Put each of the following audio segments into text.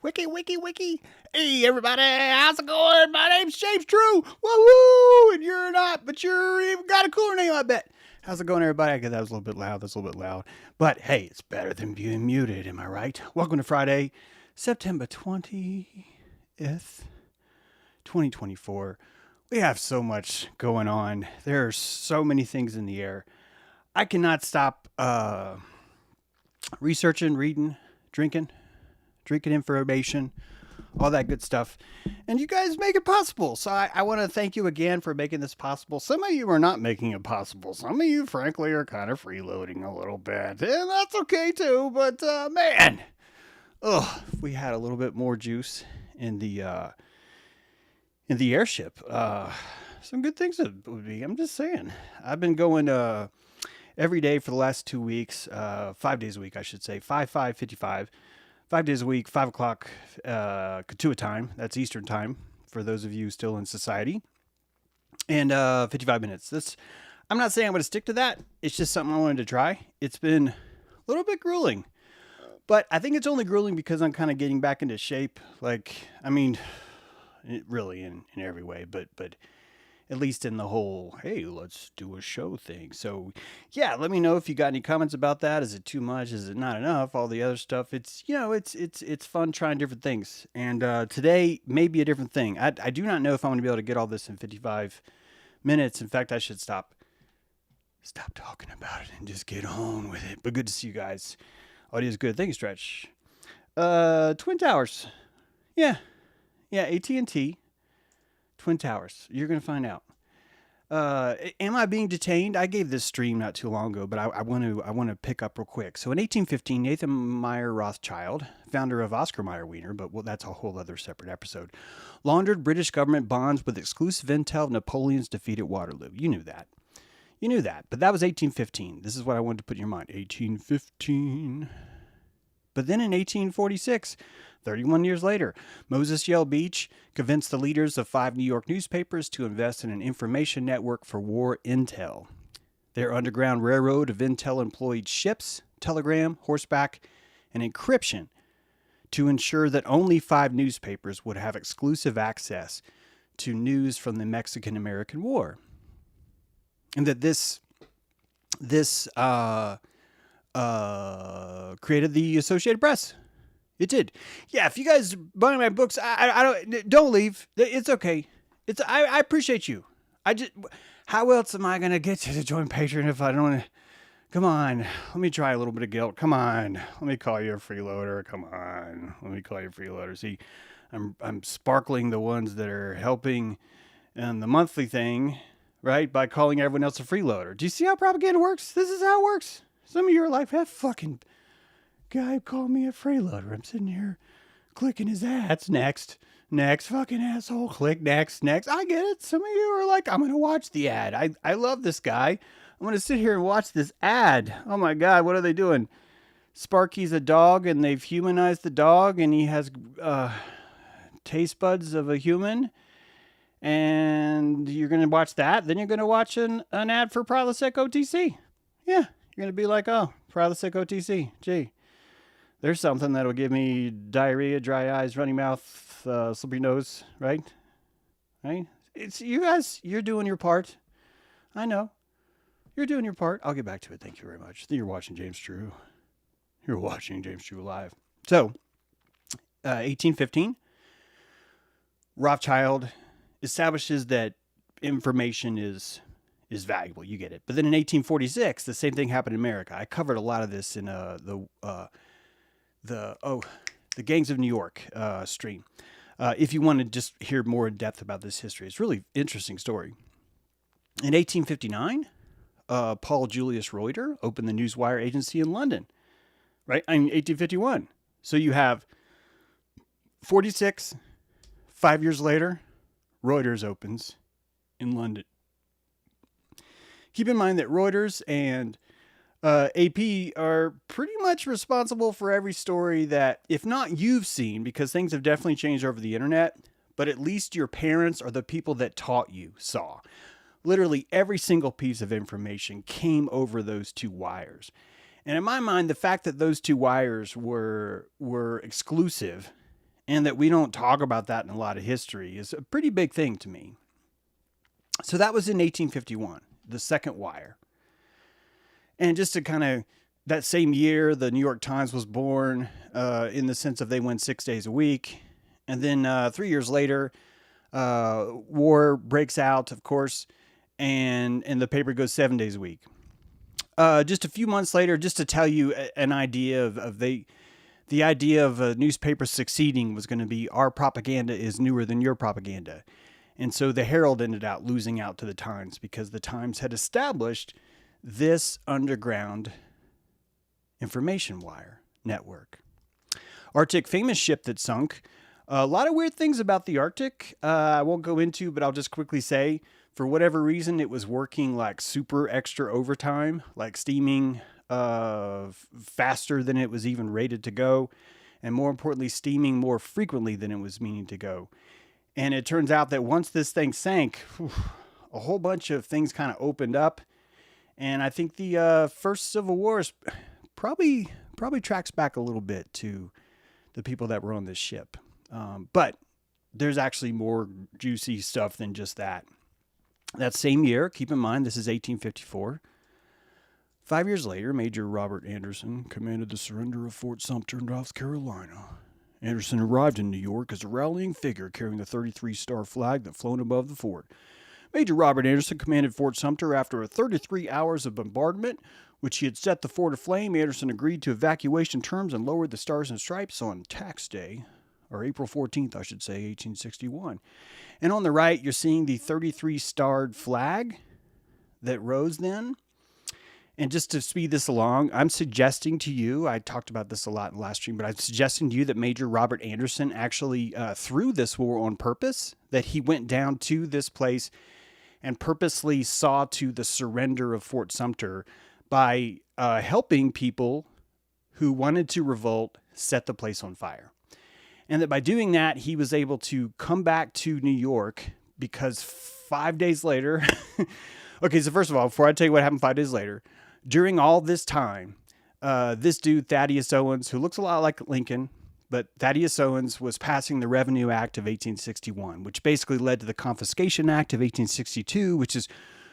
Wiki. Hey, everybody, how's it going? My name's James True. Woo-hoo! And you're not, but you're even got a cooler name, I bet. How's it going, everybody? I guess that was a little bit loud. But hey, it's better than being muted, am I right? Welcome to Friday, September 20th, 2024. We have so much going on. There are so many things in the air. I cannot stop researching, reading, drinking information, all that good stuff. And you guys make it possible. So I want to thank you again for making this possible. Some of you are not making it possible. Some of you, frankly, are kind of freeloading a little bit. And that's okay, too. But, man, if we had a little bit more juice in the airship, some good things would be. I'm just saying. I've been going every day for the last 2 weeks, 5 days a week, I should say, 55. 5 days a week, 5 o'clock to a time. That's Eastern time for those of you still in society. And 55 minutes. I'm not saying I'm going to stick to that. It's just something I wanted to try. It's been a little bit grueling. But I think it's only grueling because I'm kind of getting back into shape. Really in every way. But at least in the whole, hey, let's do a show thing. So, yeah, let me know if you got any comments about that. Is it too much? Is it not enough? All the other stuff. It's fun trying different things. And today may be a different thing. I do not know if I'm going to be able to get all this in 55 minutes. In fact, I should stop talking about it and just get on with it. But good to see you guys. Audio is good. Thank you, Stretch. Twin Towers. Yeah, AT&T. Twin Towers. You're going to find out. Am I being detained? I gave this stream not too long ago, but I want to pick up real quick. So in 1815, Nathan Meyer Rothschild, founder of Oscar Mayer Wiener, but that's a whole other separate episode, laundered British government bonds with exclusive intel of Napoleon's defeat at Waterloo. You knew that. But that was 1815. This is what I wanted to put in your mind. 1815. But then in 1846, 31 years later, Moses Yale Beach convinced the leaders of 5 New York newspapers to invest in an information network for war intel. Their underground railroad of intel employed ships, telegram, horseback, and encryption to ensure that only 5 newspapers would have exclusive access to news from the Mexican-American War. And that this created the Associated Press. It did. Yeah, if you guys buy my books, I don't leave. It's okay. I appreciate you. How else am I gonna get you to join Patreon if I don't wanna? Come on, let me try a little bit of guilt. Come on, let me call you a freeloader. Come on, let me call you a freeloader. See, I'm sparkling the ones that are helping in the monthly thing, right? By calling everyone else a freeloader. Do you see how propaganda works? This is how it works. Some of you are like, that fucking guy called me a freeloader. I'm sitting here clicking his ads. Next, fucking asshole. Click next. I get it. Some of you are like, I'm going to watch the ad. I love this guy. I'm going to sit here and watch this ad. Oh my God, what are they doing? Sparky's a dog and they've humanized the dog and he has taste buds of a human. And you're going to watch that. Then you're going to watch an ad for Prilosec OTC. Yeah. You're going to be like, oh, Prilosec OTC. Gee, there's something that'll give me diarrhea, dry eyes, runny mouth, slippery nose, right? Right? It's you guys, you're doing your part. I know. You're doing your part. I'll get back to it. Thank you very much. You're watching James True. You're watching James True Live. So, 1815, Rothschild establishes that information is valuable. You get it. But then in 1846, the same thing happened in America. I covered a lot of this in the Gangs of New York stream. If you want to just hear more in depth about this history, it's a really interesting story. In 1859, Paul Julius Reuter opened the Newswire agency in London. Right? In 1851. So you have 46, 5 years later, Reuters opens in London. Keep in mind that Reuters and AP are pretty much responsible for every story that, if not you've seen, because things have definitely changed over the internet, but at least your parents or the people that taught you saw. Literally every single piece of information came over those 2 wires. And in my mind, the fact that those 2 wires were exclusive and that we don't talk about that in a lot of history is a pretty big thing to me. So that was in 1851, the second wire. And just to kind of, that same year, the New York Times was born, in the sense of they went 6 days a week. And then 3 years later, war breaks out, of course, and the paper goes 7 days a week. Just a few months later, just to tell you an idea of the idea of a newspaper succeeding was going to be, our propaganda is newer than your propaganda. And so the Herald ended up losing out to the Times because the Times had established this underground information wire network. Arctic, famous ship that sunk. A lot of weird things about the Arctic I won't go into, but I'll just quickly say, for whatever reason, it was working like super extra overtime, like steaming faster than it was even rated to go, and more importantly, steaming more frequently than it was meaning to go. And it turns out that once this thing sank, a whole bunch of things kind of opened up. And I think the first Civil War is probably tracks back a little bit to the people that were on this ship. But there's actually more juicy stuff than just that. That same year, keep in mind, this is 1854. 5 years later, Major Robert Anderson commanded the surrender of Fort Sumter, North Carolina. Anderson arrived in New York as a rallying figure carrying the 33-star flag that flown above the fort. Major Robert Anderson commanded Fort Sumter after 33 hours of bombardment, which he had set the fort aflame. Anderson agreed to evacuation terms and lowered the Stars and Stripes on Tax Day, or April 14th, I should say, 1861. And on the right, you're seeing the 33-starred flag that rose then. And just to speed this along, I'm suggesting to you, I talked about this a lot in the last stream, but I'm suggesting to you that Major Robert Anderson actually threw this war on purpose, that he went down to this place and purposely saw to the surrender of Fort Sumter by helping people who wanted to revolt set the place on fire. And that by doing that, he was able to come back to New York because 5 days later, okay, so first of all, before I tell you what happened 5 days later, during all this time, this dude, Thaddeus Owens, who looks a lot like Lincoln, but Thaddeus Owens was passing the Revenue Act of 1861, which basically led to the Confiscation Act of 1862, which is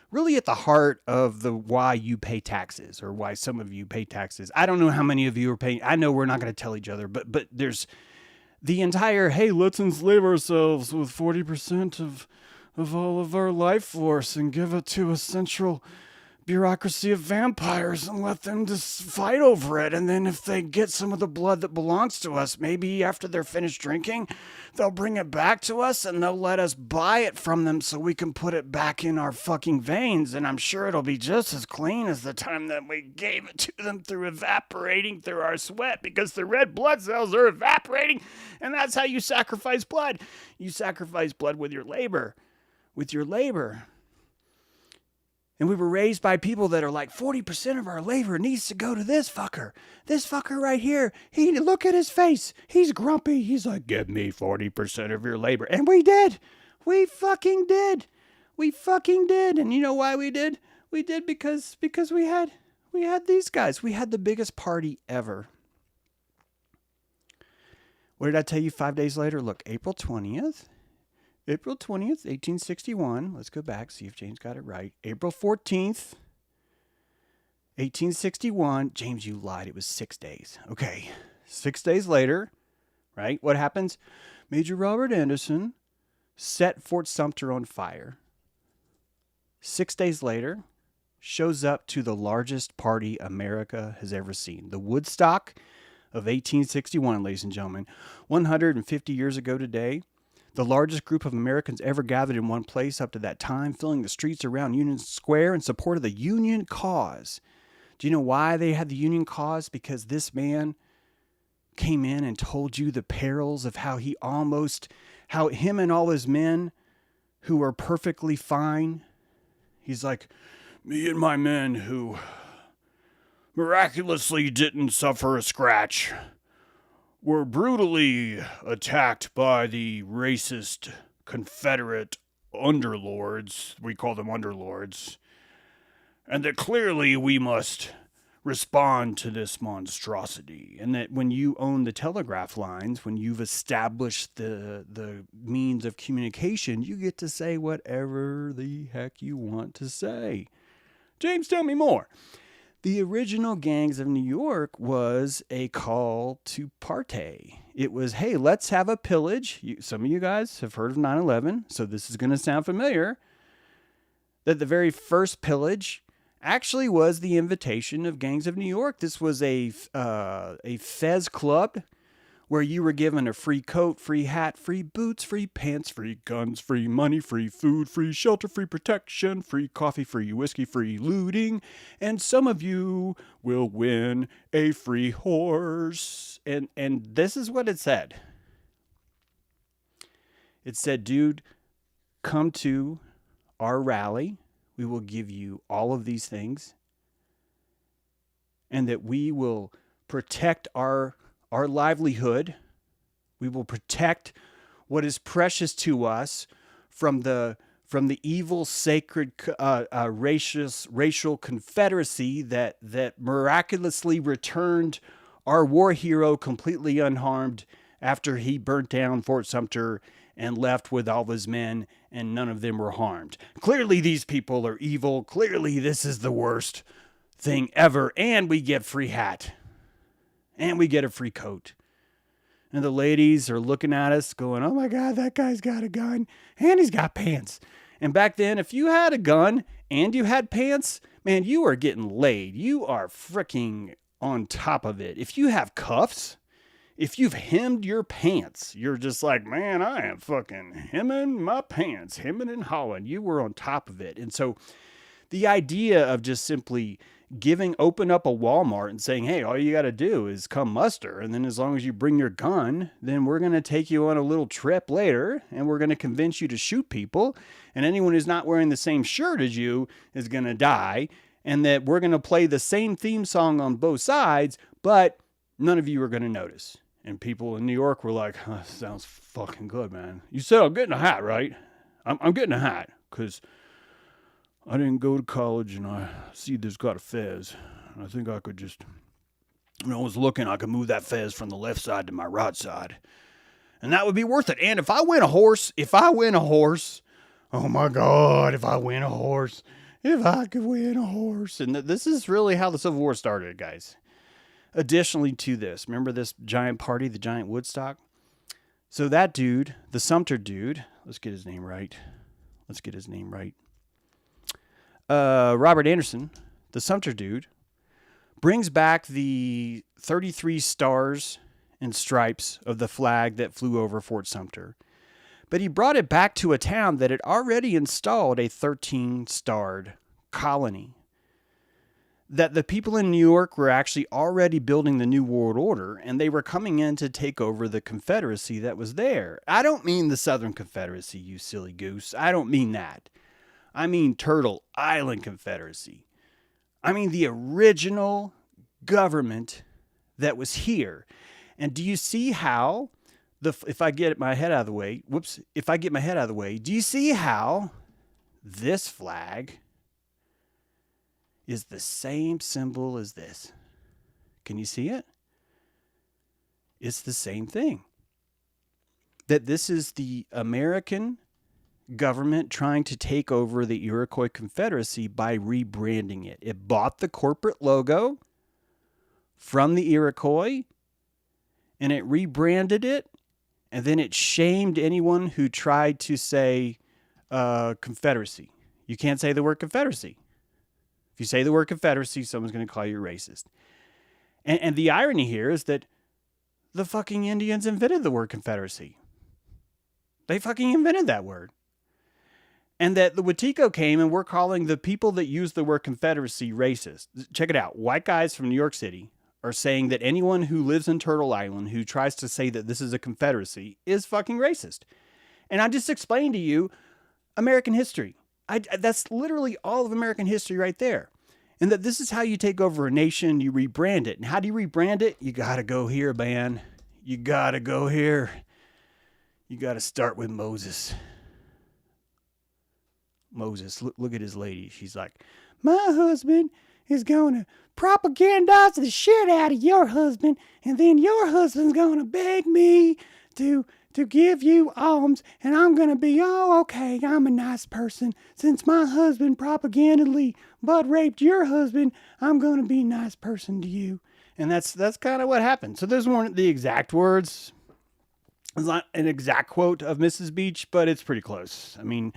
really at the heart of the why you pay taxes, or why some of you pay taxes. I don't know how many of you are paying. I know we're not going to tell each other, but there's the entire, hey, let's enslave ourselves with 40% of all of our life force and give it to a central bureaucracy of vampires and let them just fight over it. And then if they get some of the blood that belongs to us, maybe after they're finished drinking, they'll bring it back to us and they'll let us buy it from them so we can put it back in our fucking veins. And I'm sure it'll be just as clean as the time that we gave it to them through evaporating through our sweat, because the red blood cells are evaporating. And that's how you sacrifice blood. You sacrifice blood with your labor. With your labor. And we were raised by people that are like, 40% of our labor needs to go to this fucker. This fucker right here. Look at his face. He's grumpy. He's like, give me 40% of your labor. And we did. We fucking did. We fucking did. And you know why we did? We did because we had these guys. We had the biggest party ever. What did I tell you 5 days later? Look, April 20th. April 20th, 1861. Let's go back, see if James got it right. April 14th, 1861. James, you lied. It was 6 days. Okay. 6 days later, right? What happens? Major Robert Anderson set Fort Sumter on fire. 6 days later, shows up to the largest party America has ever seen. The Woodstock of 1861, ladies and gentlemen. 150 years ago today, the largest group of Americans ever gathered in one place up to that time, filling the streets around Union Square in support of the Union cause. Do you know why they had the Union cause? Because this man came in and told you the perils of how him and all his men who were perfectly fine. He's like, me and my men who miraculously didn't suffer a scratch were brutally attacked by the racist Confederate underlords. We call them underlords. And that clearly we must respond to this monstrosity. And that when you own the telegraph lines, when you've established the means of communication, you get to say whatever the heck you want to say. James, tell me more. The original Gangs of New York was a call to partay. It was, hey, let's have a pillage. Some of you guys have heard of 9/11, so this is going to sound familiar. That the very first pillage actually was the invitation of Gangs of New York. This was a fez club where you were given a free coat, free hat, free boots, free pants, free guns, free money, free food, free shelter, free protection, free coffee, free whiskey, free looting, and some of you will win a free horse. And this is what it said. It said, dude, come to our rally. We will give you all of these things, and that we will protect our livelihood. We will protect what is precious to us from the evil, sacred, racial Confederacy that miraculously returned our war hero completely unharmed after he burnt down Fort Sumter and left with all of his men, and none of them were harmed. Clearly, these people are evil. Clearly, this is the worst thing ever. And we get free hat. And we get a free coat. And the ladies are looking at us going, oh my God, that guy's got a gun. And he's got pants. And back then, if you had a gun and you had pants, man, you are getting laid. You are freaking on top of it. If you have cuffs, if you've hemmed your pants, you're just like, man, I am fucking hemming my pants, hemming and hawing. You were on top of it. And so the idea of just simply open up a Walmart and saying, hey, all you got to do is come muster. And then as long as you bring your gun, then we're going to take you on a little trip later and we're going to convince you to shoot people. And anyone who's not wearing the same shirt as you is going to die. And that we're going to play the same theme song on both sides, but none of you are going to notice. And people in New York were like, oh, sounds fucking good, man. You said I'm getting a hat, right? I'm getting a hat because I didn't go to college and I see this got a fez. And I think I could just, when I was looking, I could move that fez from the left side to my right side. And that would be worth it. And if I win a horse, oh my God, if I win a horse, if I could win a horse. And this is really how the Civil War started, guys. Additionally to this, remember this giant party, the giant Woodstock? So that dude, the Sumter dude, let's get his name right. Robert Anderson, the Sumter dude, brings back the 33 stars and stripes of the flag that flew over Fort Sumter. But he brought it back to a town that had already installed a 13-starred colony. That the people in New York were actually already building the New World Order, and they were coming in to take over the Confederacy that was there. I don't mean the Southern Confederacy, you silly goose. I don't mean that. I mean Turtle Island Confederacy. I mean the original government that was here. And do you see how, if I get my head out of the way, do you see how this flag is the same symbol as this? Can you see it? It's the same thing. That this is the American government trying to take over the Iroquois Confederacy by rebranding it. It bought the corporate logo from the Iroquois and it rebranded it, and then it shamed anyone who tried to say Confederacy. You can't say the word Confederacy. If you say the word Confederacy, someone's going to call you racist. And the irony here is that the fucking Indians invented the word Confederacy. They fucking invented that word. And that the Wetiko came and we're calling the people that use the word Confederacy racist. Check it out. White guys from New York City are saying that anyone who lives in Turtle Island who tries to say that this is a Confederacy is fucking racist. And I just explained to you American history. That's literally all of American history right there. And that this is how you take over a nation, you rebrand it. And how do you rebrand it? You got to go here, man. You got to go here. You got to start with Moses. Moses, look at his lady. She's like, my husband is going to propagandize the shit out of your husband, and then your husband's going to beg me to give you alms, and I'm going to be, oh, okay, I'm a nice person. Since my husband propagandally butt raped your husband, I'm going to be a nice person to you. And that's kind of what happened. So those weren't the exact words. It's not an exact quote of Mrs. Beach, but it's pretty close. I mean,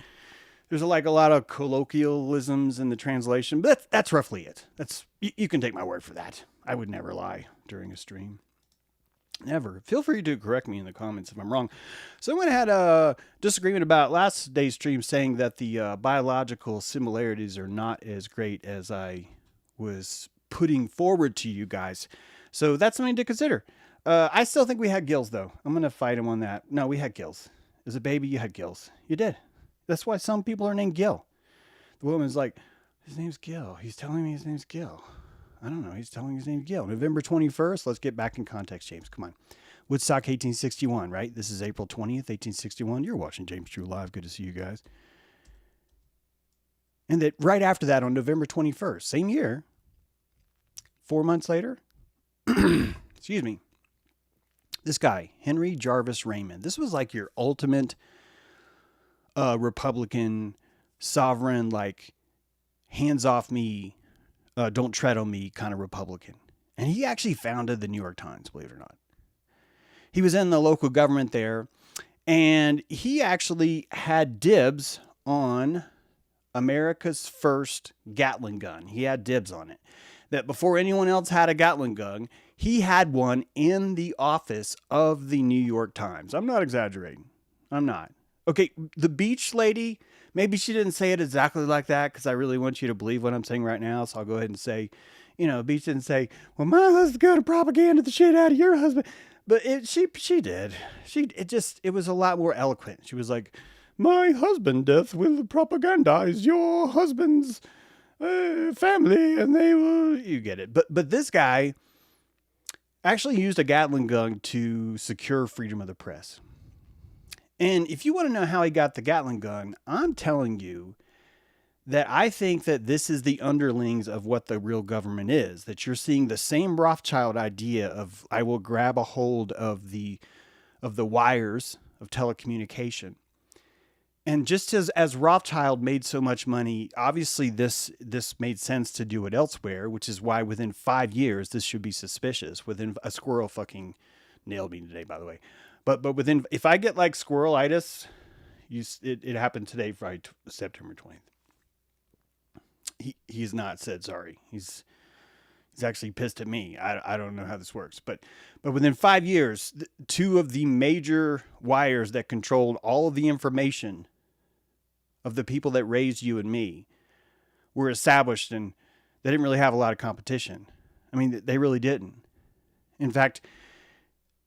there's like a lot of colloquialisms in the translation, but that's roughly it. You can take my word for that. I would never lie during a stream. Never. Feel free to correct me in the comments if I'm wrong. Someone had a disagreement about last day's stream saying that the biological similarities are not as great as I was putting forward to you guys. So that's something to consider. I still think we had gills, though. I'm going to fight him on that. No, we had gills. As a baby, you had gills. You did. That's why some people are named Gil. The woman's like, his name's Gil. He's telling me his name's Gil. I don't know. He's telling me his name's Gil. November 21st. Let's get back in context, James. Come on. Woodstock 1861, right? This is April 20th, 1861. You're watching James True Live. Good to see you guys. And that right after that, on November 21st, same year, 4 months later, excuse me, this guy, Henry Jarvis Raymond. This was like your ultimate Republican, sovereign, like, hands off me, don't tread on me kind of Republican. And he actually founded the New York Times, believe it or not. He was in the local government there, and he actually had dibs on America's first Gatling gun. He had dibs on it. That before anyone else had a Gatling gun, he had one in the office of the New York Times. I'm not exaggerating. I'm not. Okay, the beach lady, maybe she didn't say it exactly like that because I really want you to believe what I'm saying right now. So I'll go ahead and say, Beach didn't say, well, my husband's going to propaganda the shit out of your husband. But she did. It was a lot more eloquent. She was like, my husband death will propagandize your husband's family, and they will, you get it. But this guy actually used a Gatling gun to secure freedom of the press. And if you want to know how he got the Gatling gun, I'm telling you that I think that this is the underlings of what the real government is, that you're seeing the same Rothschild idea of, I will grab a hold of the wires of telecommunication. And just as Rothschild made so much money, obviously this made sense to do it elsewhere, which is why within 5 years, this should be suspicious. Within a squirrel fucking nailed me today, by the way. But within, if I get like squirrelitis, it happened today, Friday, September 20th. He's not said sorry. He's actually pissed at me. I don't know how this works, but within 5 years, two of the major wires that controlled all of the information of the people that raised you and me were established, and they didn't really have a lot of competition. I mean, they really didn't. In fact,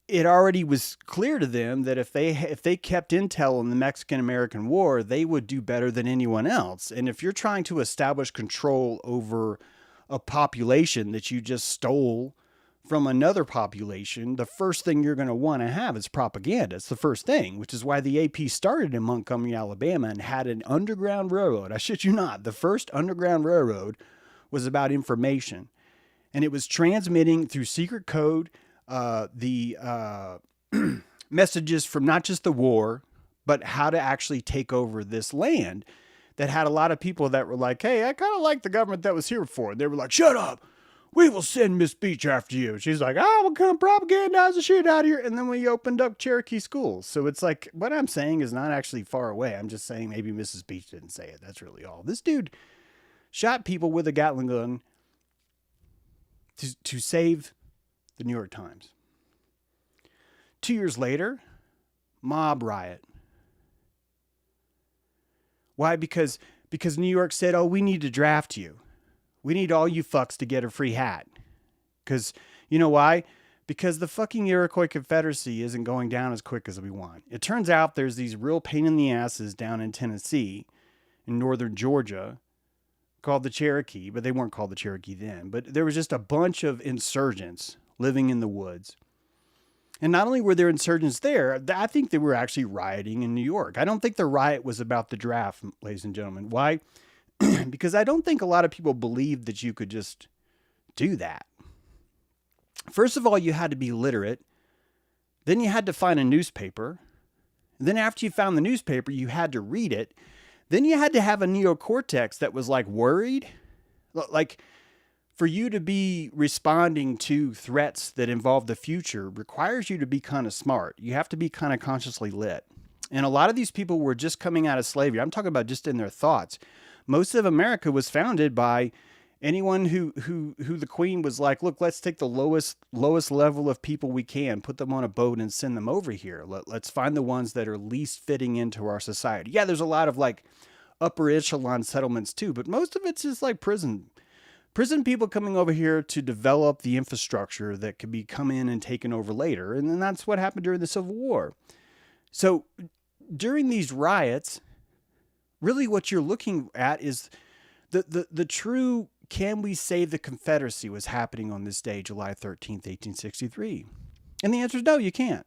it already was clear to them that if they kept intel in the Mexican-American War, they would do better than anyone else. And if you're trying to establish control over a population that you just stole from another population, the first thing you're going to want to have is propaganda. It's the first thing, which is why the AP started in Montgomery, Alabama, and had an underground railroad. I shit you not. The first underground railroad was about information, and it was transmitting through secret code the messages from not just the war, but how to actually take over this land that had a lot of people that were like, hey, I kind of like the government that was here before. And they were like, shut up. We will send Miss Beach after you. She's like, oh, we'll come propagandize the shit out of here. And then we opened up Cherokee schools. So it's like, what I'm saying is not actually far away. I'm just saying maybe Mrs. Beach didn't say it. That's really all. This dude shot people with a Gatling gun to save the New York Times. 2 years later, mob riot. Why? Because New York said, oh, we need to draft you. We need all you fucks to get a free hat. Because, you know why? Because the fucking Iroquois Confederacy isn't going down as quick as we want. It turns out there's these real pain in the asses down in Tennessee, in northern Georgia, called the Cherokee, but they weren't called the Cherokee then. But there was just a bunch of insurgents living in the woods. And not only were there insurgents there, I think they were actually rioting in New York. I don't think the riot was about the draft, ladies and gentlemen. Why? because I don't think a lot of people believed that you could just do that. First of all, you had to be literate. Then you had to find a newspaper. Then after you found the newspaper, you had to read it. Then you had to have a neocortex that was like worried. Like for you to be responding to threats that involve the future requires you to be kind of smart. You have to be kind of consciously lit. And a lot of these people were just coming out of slavery. I'm talking about just in their thoughts. Most of America was founded by anyone who the queen was like, look, let's take the lowest level of people we can, put them on a boat and send them over here. Let's find the ones that are least fitting into our society. Yeah, there's a lot of like upper echelon settlements too, but most of it's just like prison people coming over here to develop the infrastructure that could be come in and taken over later. And then that's what happened during the Civil War. So during these riots, really what you're looking at is the true can we save the Confederacy was happening on this day, July 13th, 1863. And the answer is no, you can't.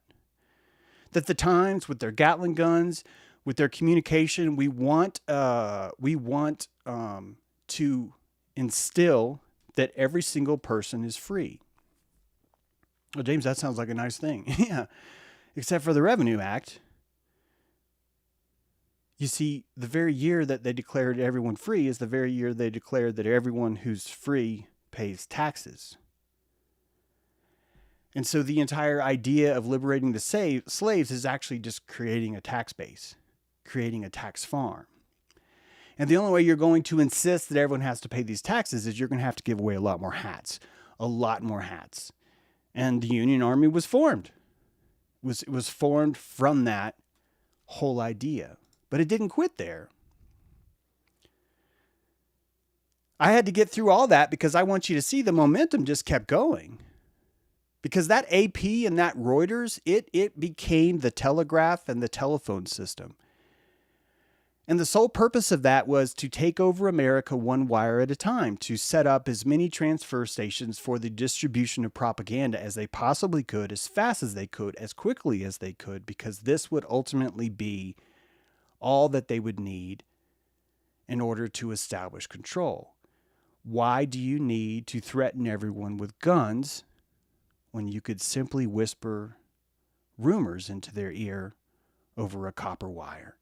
That the Times with their Gatling guns, with their communication, we want to instill that every single person is free. Well, James, that sounds like a nice thing. Yeah, except for the Revenue Act. You see, the very year that they declared everyone free is the very year they declared that everyone who's free pays taxes. And so the entire idea of liberating the slaves is actually just creating a tax base, creating a tax farm. And the only way you're going to insist that everyone has to pay these taxes is you're going to have to give away a lot more hats. And the Union Army was formed. It was formed from that whole idea. But it didn't quit there. I had to get through all that because I want you to see the momentum just kept going. Because that AP and that Reuters, it became the telegraph and the telephone system. And the sole purpose of that was to take over America one wire at a time, to set up as many transfer stations for the distribution of propaganda as they possibly could, as fast as they could, as quickly as they could, because this would ultimately be all that they would need in order to establish control. Why do you need to threaten everyone with guns when you could simply whisper rumors into their ear over a copper wire?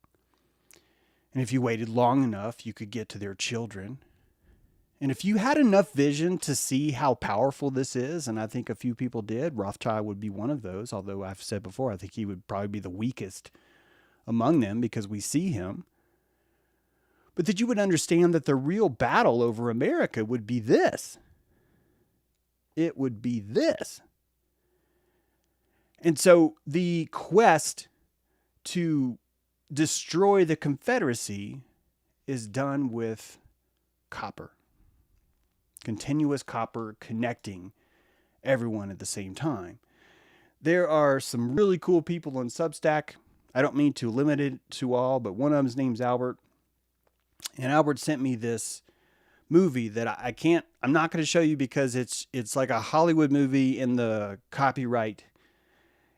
And if you waited long enough, you could get to their children. And if you had enough vision to see how powerful this is, and I think a few people did, Rothschild would be one of those, although I've said before, I think he would probably be the weakest among them because we see him. But that you would understand that the real battle over America would be this. It would be this. And so the quest to destroy the Confederacy is done with copper. Continuous copper connecting everyone at the same time. There are some really cool people on Substack. I don't mean to limit it to all, but one of them's name's Albert. And Albert sent me this movie that I'm not going to show you because it's like a Hollywood movie in the copyright.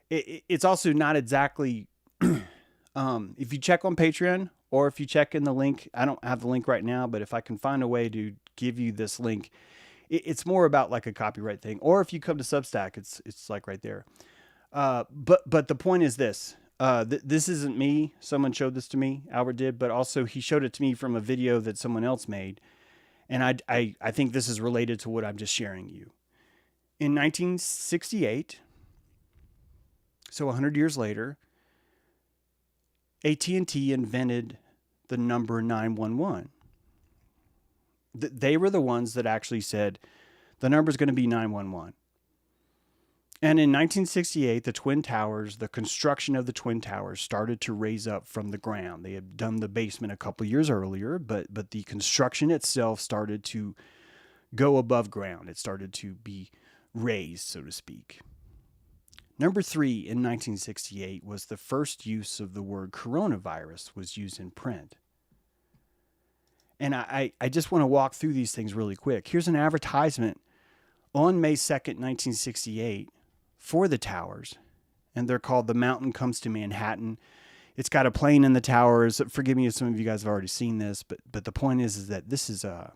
It's also not exactly, if you check on Patreon or if you check in the link, I don't have the link right now, but if I can find a way to give you this link, it's more about like a copyright thing. Or if you come to Substack, it's like right there. But the point is this. This isn't me. Someone showed this to me. Albert did, but also he showed it to me from a video that someone else made. And I think this is related to what I'm just sharing you. In 1968, so 100 years later, AT&T invented the number 911. They were the ones that actually said the number is going to be 911. And in 1968, the construction of the Twin Towers started to raise up from the ground. They had done the basement a couple years earlier, but the construction itself started to go above ground. It started to be raised, so to speak. Number 3 in 1968 was the first use of the word coronavirus was used in print. And I just want to walk through these things really quick. Here's an advertisement on May 2nd, 1968 for the towers. And they're called The Mountain Comes to Manhattan. It's got a plane in the towers. Forgive me if some of you guys have already seen this, but the point is that this is a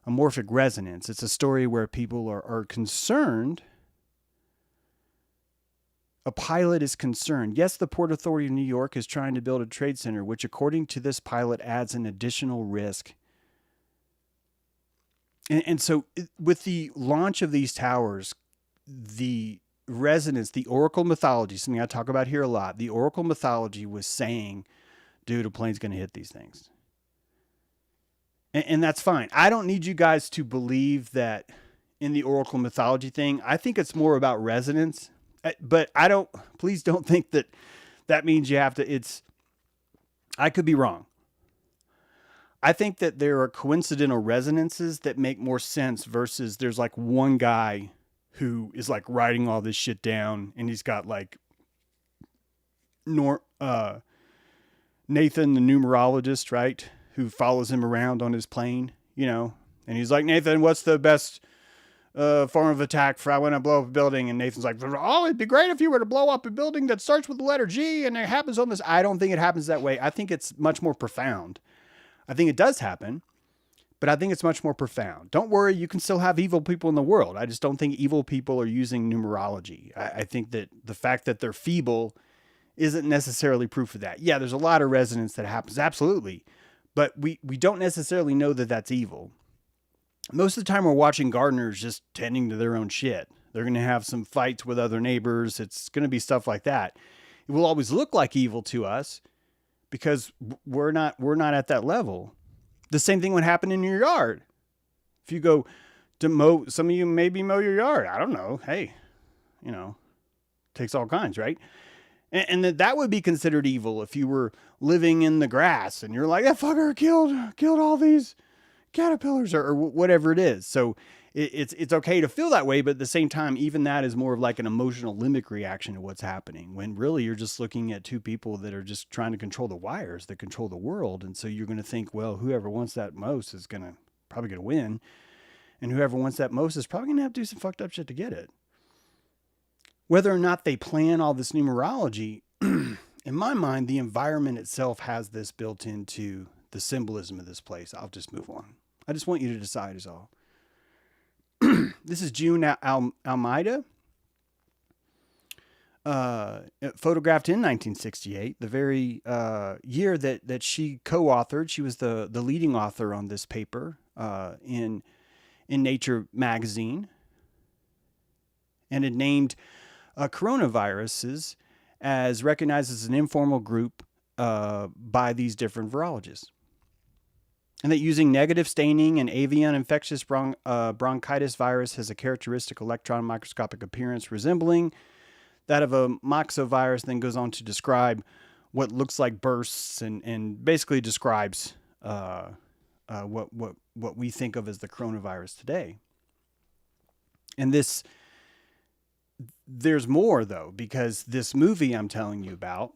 morphic resonance. It's a story where people are concerned. A pilot is concerned. Yes, the Port Authority of New York is trying to build a trade center, which according to this pilot adds an additional risk. And so with the launch of these towers, the resonance, the Oracle mythology, something I talk about here a lot, the Oracle mythology was saying, dude, a plane's going to hit these things. And that's fine. I don't need you guys to believe that in the Oracle mythology thing. I think it's more about resonance. But please don't think that means you have to, I could be wrong. I think that there are coincidental resonances that make more sense versus there's like one guy who is like writing all this shit down and he's got like Nathan the numerologist, right? Who follows him around on his plane, and he's like, Nathan, what's the best form of attack for I want to blow up a building? And Nathan's like, oh, it'd be great if you were to blow up a building that starts with the letter G and it happens on this. I don't think it happens that way. I think it's much more profound. I think it does happen, but I think it's much more profound. Don't worry, you can still have evil people in the world. I just don't think evil people are using numerology. I think that the fact that they're feeble isn't necessarily proof of that. Yeah, there's a lot of resonance that happens, absolutely, but we don't necessarily know that that's evil. Most of the time we're watching gardeners just tending to their own shit. They're going to have some fights with other neighbors. It's going to be stuff like that. It will always look like evil to us because we're not at that level. The same thing would happen in your yard. If you go to mow, some of you maybe mow your yard. I don't know. Hey, takes all kinds, right? And that would be considered evil if you were living in the grass and you're like, that fucker killed all these caterpillars or whatever it is. So it's okay to feel that way, but at the same time, even that is more of like an emotional limbic reaction to what's happening, when really you're just looking at two people that are just trying to control the wires that control the world. And so you're going to think, well, whoever wants that most is probably going to win. And whoever wants that most is probably going to have to do some fucked up shit to get it. Whether or not they plan all this numerology, in my mind, the environment itself has this built into the symbolism of this place. I'll just move on. I just want you to decide is all. This is June Almeida, photographed in 1968, the very year that she co-authored. She was the leading author on this paper in Nature magazine, and it named coronaviruses as recognized as an informal group by these different virologists. And that using negative staining and avian infectious bronchitis virus has a characteristic electron microscopic appearance resembling that of a moxovirus, then goes on to describe what looks like bursts and basically describes what we think of as the coronavirus today. And there's more though, because this movie I'm telling you about,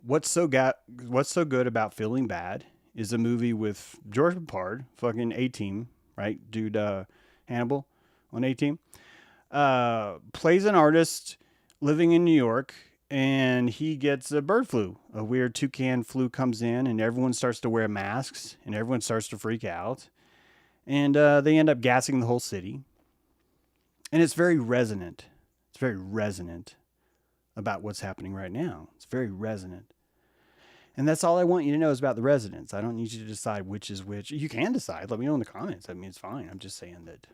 what's so good about Feeling Bad, is a movie with George Peppard, fucking A-Team, right? Dude, Hannibal on A-Team. Plays an artist living in New York, and he gets a bird flu. A weird toucan flu comes in, and everyone starts to wear masks, and everyone starts to freak out. And they end up gassing the whole city. And it's very resonant. It's very resonant about what's happening right now. It's very resonant. And that's all I want you to know is about the resonance. I don't need you to decide which is which. You can decide. Let me know in the comments. I mean, it's fine. I'm just saying that,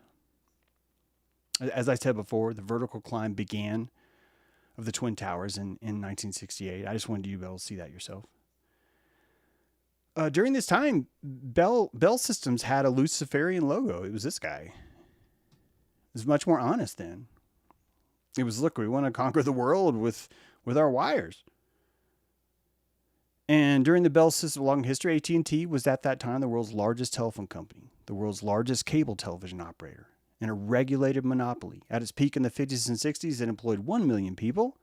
as I said before, the vertical climb began of the Twin Towers in 1968. I just wanted you to be able to see that yourself. During this time, Bell Systems had a Luciferian logo. It was this guy. It was much more honest then. It was, look, we want to conquer the world with our wires. And during the Bell System long history, AT&T was at that time the world's largest telephone company, the world's largest cable television operator, and a regulated monopoly. At its peak in the 50s and 60s, it employed 1 million people.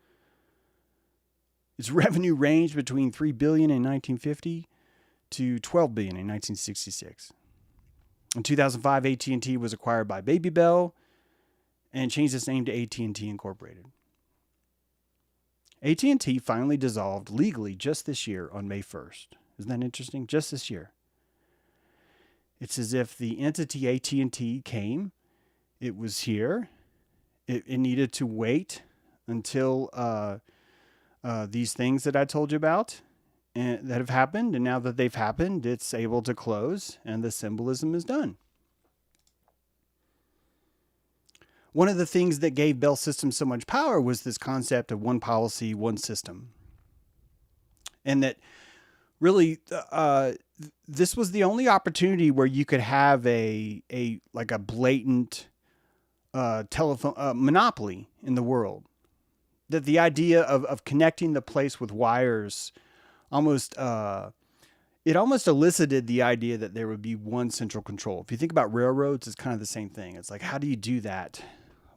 Its revenue ranged between $3 billion in 1950 to $12 billion in 1966. In 2005, AT&T was acquired by Baby Bell and changed its name to AT&T Incorporated. AT&T finally dissolved legally just this year on May 1st. Isn't that interesting? Just this year. It's as if the entity AT&T came, it was here, it needed to wait until these things that I told you about and that have happened, and now that they've happened, it's able to close, and the symbolism is done. One of the things that gave Bell Systems so much power was this concept of one policy, one system. And that really, this was the only opportunity where you could have a blatant telephone monopoly in the world. That the idea of connecting the place with wires almost elicited the idea that there would be one central control. If you think about railroads, it's kind of the same thing. It's like, how do you do that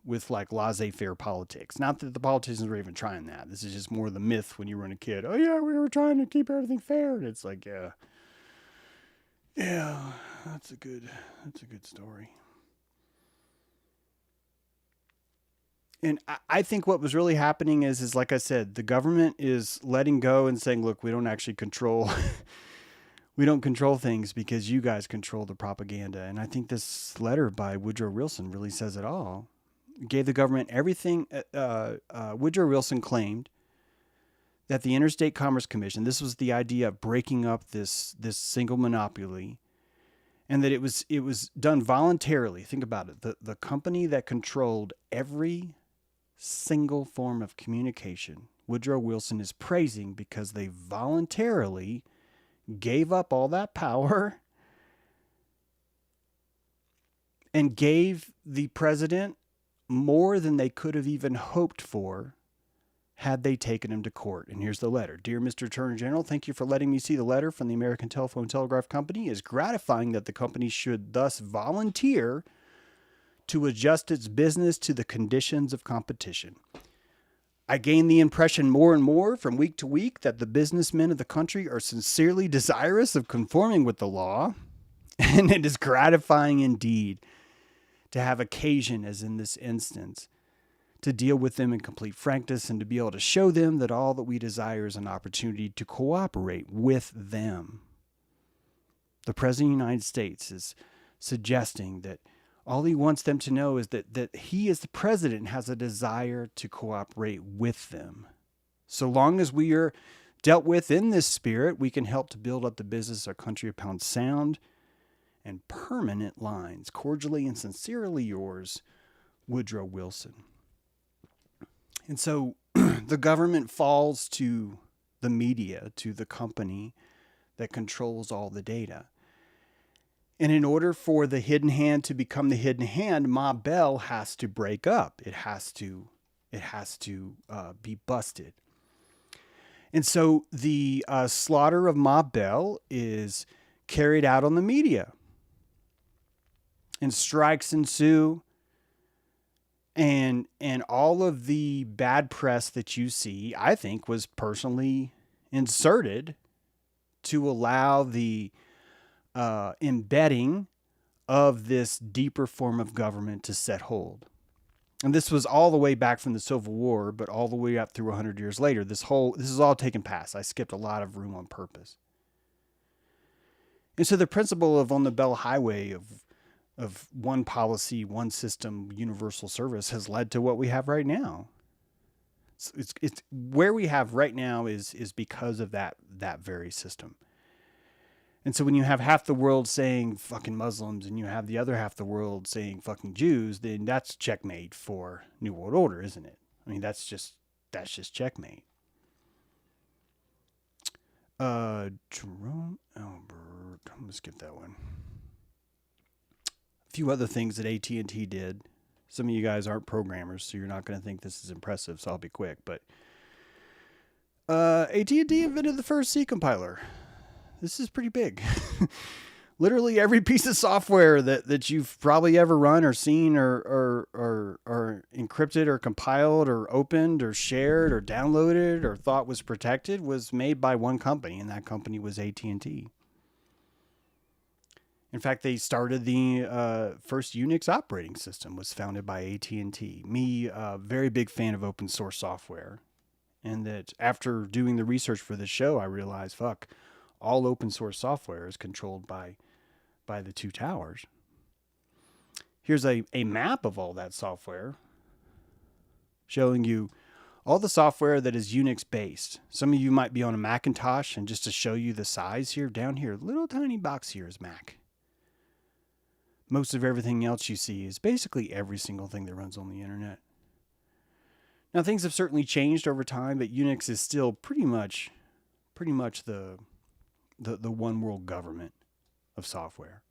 with like laissez-faire politics? Not that the politicians were even trying that. This is just more the myth when you were a kid. Oh yeah, we were trying to keep everything fair. And it's like, yeah, that's a good story. And I think what was really happening is like I said, the government is letting go and saying, look, we don't actually control, we don't control things because you guys control the propaganda. And I think this letter by Woodrow Wilson really says it all. It gave the government everything. Woodrow Wilson claimed that the Interstate Commerce Commission, this was the idea of breaking up this single monopoly, and that it was done voluntarily. Think about it. The company that controlled every single form of communication, Woodrow Wilson is praising because they voluntarily gave up all that power and gave the president more than they could have even hoped for had they taken him to court. And here's the letter. Dear Mr. Attorney General, thank you for letting me see the letter from the American Telephone Telegraph Company. It is gratifying that the company should thus volunteer to adjust its business to the conditions of competition. I gain the impression more and more from week to week that the businessmen of the country are sincerely desirous of conforming with the law, and it is gratifying indeed to have occasion, as in this instance, to deal with them in complete frankness and to be able to show them that all that we desire is an opportunity to cooperate with them. The President of the United States is suggesting that all he wants them to know is that he, as the president, has a desire to cooperate with them. So long as we are dealt with in this spirit, we can help to build up the business our country upon sound and permanent lines. Cordially and sincerely yours, Woodrow Wilson. And so the government falls to the media, to the company that controls all the data. And in order for the hidden hand to become the hidden hand, Ma Bell has to break up. It has to be busted. And so the slaughter of Ma Bell is carried out on the media. And strikes ensue. And all of the bad press that you see, I think, was personally inserted to allow the embedding of this deeper form of government to set hold. And this was all the way back from the Civil War, but all the way up through 100 years later. This is all taken past. I skipped a lot of room on purpose. And so the principle of on the Bell Highway of one policy, one system, universal service has led to what we have right now. It's where we have right now is because of that very system. And so when you have half the world saying fucking Muslims and you have the other half the world saying fucking Jews, then that's checkmate for New World Order, isn't it? I mean, that's just checkmate. Jerome Albert, I'm gonna skip that one. A few other things that AT&T did. Some of you guys aren't programmers, so you're not going to think this is impressive, so I'll be quick. But AT&T invented the first C compiler. This is pretty big. Literally every piece of software that you've probably ever run or seen or encrypted or compiled or opened or shared or downloaded or thought was protected was made by one company, and that company was AT&T. In fact, they started the first Unix operating system was founded by AT&T. Me, very big fan of open source software. And that after doing the research for this show, I realized, fuck, all open source software is controlled by the two towers. Here's a map of all that software showing you all the software that is Unix based. Some of you might be on a Macintosh, and just to show you the size here, down here, little tiny box here is Mac. Most of everything else you see is basically every single thing that runs on the internet. Now, things have certainly changed over time, but Unix is still pretty much the one world government of software.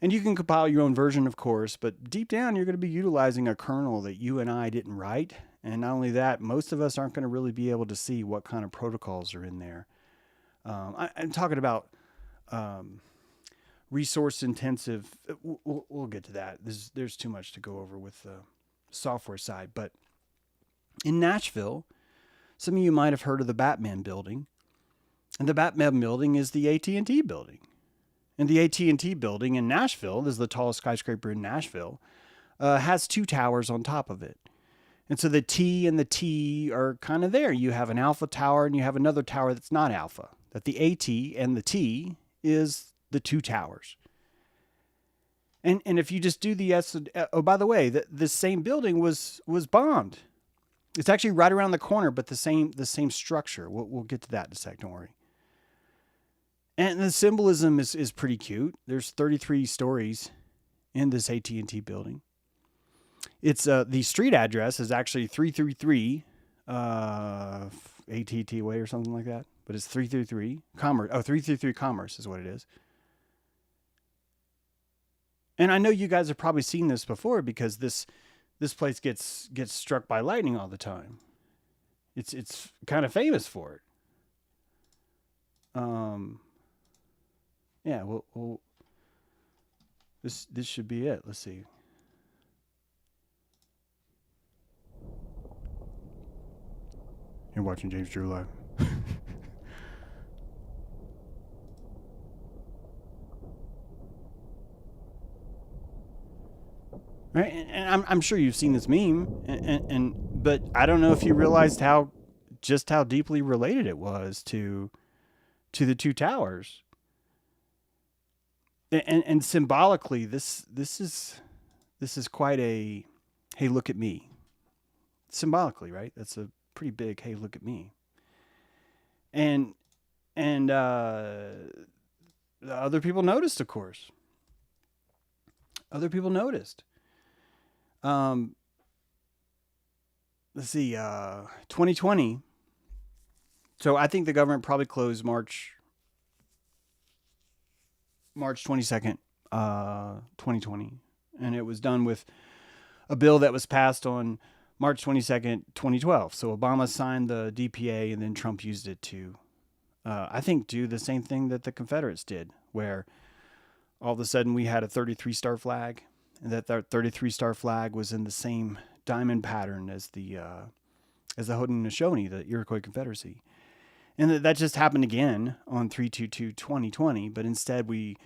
And you can compile your own version, of course, but deep down, you're going to be utilizing a kernel that you and I didn't write. And not only that, most of us aren't going to really be able to see what kind of protocols are in there. I'm talking about resource intensive. We'll get to that. There's too much to go over with the software side, but in Nashville, some of you might have heard of the Batman building. And the Batman building is the AT&T building. And the AT&T building in Nashville, this is the tallest skyscraper in Nashville, has two towers on top of it. And so the T and the T are kind of there. You have an alpha tower and you have another tower that's not alpha. That the AT and the T is the two towers. And if you just do the S, oh, by the way, this same building was bombed. It's actually right around the corner, but the same structure. We'll get to that in a sec, don't worry. And the symbolism is pretty cute. There's 33 stories in this AT&T building. It's the street address is actually 333 AT&T Way or something like that, but it's 333 Commerce. Oh, 333 Commerce is what it is. And I know you guys have probably seen this before because this place gets struck by lightning all the time. It's kind of famous for it. Yeah, well this should be it. Let's see. You're watching James Drew Live. Right, and I'm sure you've seen this meme, but I don't know if you realized how deeply related it was to the two towers. And symbolically, this is quite a hey, look at me. Symbolically, right? That's a pretty big hey, look at me. And the other people noticed, of course. Other people noticed. Let's see, 2020. So I think the government probably closed March 22nd, 2020. And it was done with a bill that was passed on March 22nd, 2012. So Obama signed the DPA and then Trump used it to, I think, do the same thing that the Confederates did, where all of a sudden we had a 33-star flag. And that 33-star flag was in the same diamond pattern as the Haudenosaunee, the Iroquois Confederacy. And that just happened again on 3/22/2020, but instead we